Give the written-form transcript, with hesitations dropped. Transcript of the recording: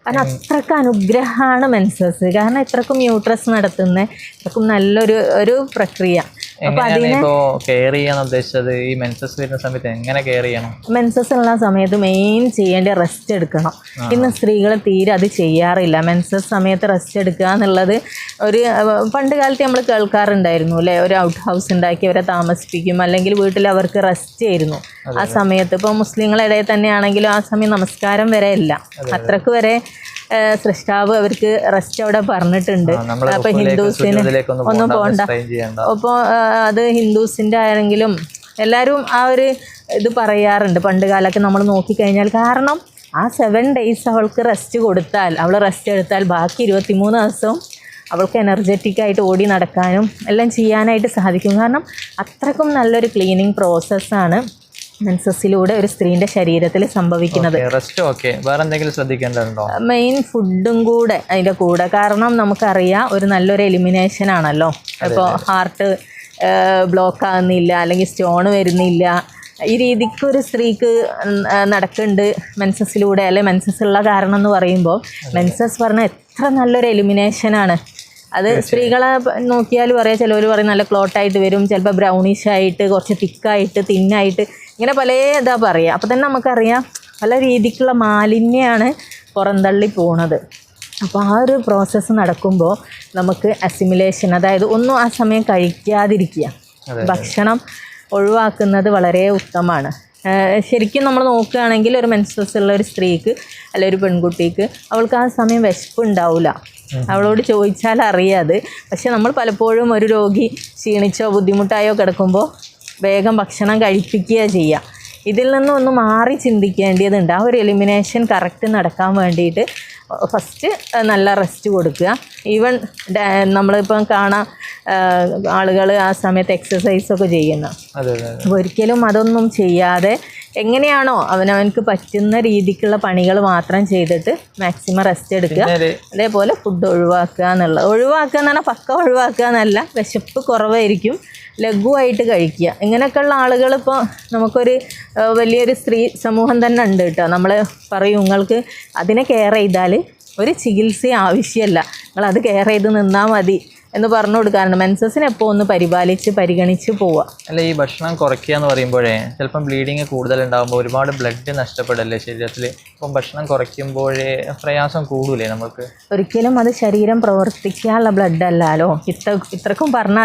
കാരണം അത്രക്കും അനുഗ്രഹമാണ് മെൻസസ്. കാരണം ഇത്രക്കും യൂട്രസ് നടത്തുന്ന ഇത്രക്കും നല്ലൊരു പ്രക്രിയ. അപ്പൊ അതിനെ കെയർ ചെയ്യാൻ ഉദ്ദേശിച്ചത് ഈ മെൻസസ് വരുന്ന സമയത്ത് എങ്ങനെ കെയർ ചെയ്യണം? മെൻസസ് ഉള്ള സമയത്ത് മെയിൻ ചെയ്യേണ്ട റെസ്റ്റ് എടുക്കണം. ഇന്ന് സ്ത്രീകൾ തീരെ അത് ചെയ്യാറില്ല. മെൻസസ് സമയത്ത് റെസ്റ്റ് എടുക്കുക എന്നുള്ളത് പണ്ട് കാലത്ത് നമ്മൾ കേൾക്കാറുണ്ടായിരുന്നു അല്ലേ, ഒരു ഔട്ട് ഹൗസ് ഉണ്ടാക്കി അവരെ താമസിപ്പിക്കും, അല്ലെങ്കിൽ വീട്ടിൽ അവർക്ക് റെസ്റ്റ് ആയിരുന്നു ആ സമയത്ത്. ഇപ്പോൾ മുസ്ലിങ്ങളുടെ ഇടയിൽ തന്നെയാണെങ്കിലും ആ സമയം നമസ്കാരം വരെ ഇല്ല, അത്രക്ക് വരെ സൃഷ്ടാവ് അവർക്ക് റെസ്റ്റ് അവിടെ പറഞ്ഞിട്ടുണ്ട്. അപ്പൊ ഹിന്ദുസിന് ഒന്നും പോകണ്ട. അപ്പോൾ അത് ഹിന്ദുസിൻ്റെ ആണെങ്കിലും എല്ലാവരും ആ ഒരു ഇത് പറയാറുണ്ട് പണ്ട് കാലമൊക്കെ നമ്മൾ നോക്കിക്കഴിഞ്ഞാൽ. കാരണം ആ 7 days അവൾക്ക് റെസ്റ്റ് കൊടുത്താൽ, അവൾ റെസ്റ്റ് എടുത്താൽ ബാക്കി 23 ദിവസവും അവൾക്ക് എനർജറ്റിക്കായിട്ട് ഓടി നടക്കാനും എല്ലാം ചെയ്യാനായിട്ട് സാധിക്കും. കാരണം അത്രക്കും നല്ലൊരു ക്ലീനിങ് പ്രോസസ്സാണ് മെൻസസിലൂടെ ഒരു സ്ത്രീൻ്റെ ശരീരത്തിൽ സംഭവിക്കുന്നത്. വേറെ എന്തെങ്കിലും ശ്രദ്ധിക്കേണ്ടതുണ്ടോ? മെയിൻ ഫുഡും കൂടെ അതിൻ്റെ കൂടെ. കാരണം നമുക്കറിയാം ഒരു നല്ലൊരു എലിമിനേഷൻ ആണല്ലോ. ഇപ്പോൾ ഹാർട്ട് ബ്ലോക്ക് ആകുന്നില്ല, അല്ലെങ്കിൽ സ്റ്റോൺ വരുന്നില്ല, ഈ രീതിക്ക് ഒരു സ്ത്രീക്ക് നടക്കുന്നുണ്ട് മെൻസസിലൂടെ. അല്ലെ മെൻസസ് ഉള്ള കാരണം എന്ന് പറയുമ്പോൾ മെൻസസ് പറഞ്ഞാൽ എത്ര നല്ലൊരു എലിമിനേഷനാണ്. അത് സ്ത്രീകളെ നോക്കിയാൽ പറയാം, ചിലവർ പറയും നല്ല ക്ലോട്ടായിട്ട് വരും, ചിലപ്പോൾ ബ്രൗണിഷ് ആയിട്ട്, കുറച്ച് തിക്കായിട്ട്, തിന്നായിട്ട്, ഇങ്ങനെ പല ഇതാ പറയുക. അപ്പോൾ തന്നെ നമുക്കറിയാം പല രീതിക്കുള്ള മാലിന്യമാണ് പുറന്തള്ളി പോണത്. അപ്പോൾ ആ ഒരു പ്രോസസ്സ് നടക്കുമ്പോൾ നമുക്ക് അസിമിലേഷൻ, അതായത് ഒന്നും ആ സമയം കഴിക്കാതിരിക്കുക, ഭക്ഷണം ഒഴിവാക്കുന്നത് വളരെ ഉത്തമമാണ്. ശരിക്കും നമ്മൾ നോക്കുകയാണെങ്കിൽ ഒരു മെൻസസ് ഉള്ള ഒരു സ്ത്രീക്ക് അല്ലെ ഒരു പെൺകുട്ടിക്ക് അവൾക്ക് ആ സമയം വിശപ്പ് ഉണ്ടാവില്ല. അവളോട് ചോദിച്ചാൽ അറിയാത്. പക്ഷെ നമ്മൾ പലപ്പോഴും ഒരു രോഗി ക്ഷീണിച്ചോ ബുദ്ധിമുട്ടായോ കിടക്കുമ്പോൾ വേഗം ഭക്ഷണം കഴിപ്പിക്കുക ചെയ്യുക. ഇതിൽ നിന്നും ഒന്ന് മാറി ചിന്തിക്കേണ്ടതുണ്ട്. ആ ഒരു എലിമിനേഷൻ കറക്റ്റ് നടക്കാൻ വേണ്ടിയിട്ട് ഫസ്റ്റ് നല്ല റെസ്റ്റ് കൊടുക്കുക. ഈവൻ നമ്മളിപ്പം കാണാം ആളുകൾ ആ സമയത്ത് എക്സസൈസൊക്കെ ചെയ്യുന്ന. അപ്പോൾ ഒരിക്കലും അതൊന്നും ചെയ്യാതെ എങ്ങനെയാണോ അവനവനക്ക് പറ്റുന്ന രീതിക്കുള്ള പണികൾ മാത്രം ചെയ്തിട്ട് മാക്സിമം റെസ്റ്റ് എടുക്കുക. അതേപോലെ ഫുഡ് ഒഴിവാക്കുക എന്നുള്ളത്. ഒഴിവാക്കുക എന്ന് പറഞ്ഞാൽ പക്ക ഒഴിവാക്കുക എന്നല്ല, വിശപ്പ് കുറവായിരിക്കും, ലഘുവായിട്ട് കഴിക്കുക. ഇങ്ങനെയൊക്കെയുള്ള ആളുകൾ ഇപ്പോൾ നമുക്കൊരു വലിയൊരു സ്ത്രീ സമൂഹം തന്നെ ഉണ്ട് കേട്ടോ. നമ്മൾ പറയും നിങ്ങൾക്ക് അതിനെ കെയർ ചെയ്താൽ ഒരു ചികിത്സയും ആവശ്യമല്ല, നിങ്ങളത് കെയർ ചെയ്ത് നിന്നാൽ മതി എന്ന് പറഞ്ഞു കൊടുക്കാറുണ്ട്. മെൻസസിനെ എപ്പോൾ ഒന്ന് പരിഗണിച്ച് പോവുക. അല്ല, ഈ ഭക്ഷണം കുറയ്ക്കുക എന്ന് പറയുമ്പോഴേ ചിലപ്പം ബ്ലീഡിങ് കൂടുതലുണ്ടാകുമ്പോൾ ഒരുപാട് ബ്ലഡ് നഷ്ടപ്പെടല്ലേ ശരീരത്തിൽ. അപ്പം ഭക്ഷണം കുറയ്ക്കുമ്പോഴേ പ്രയാസം കൂടൂലേ നമുക്ക്? ഒരിക്കലും അത് ശരീരം പ്രവർത്തിക്കാനുള്ള ബ്ലഡ് അല്ലല്ലോ. ഇത്രക്കും പറഞ്ഞാൽ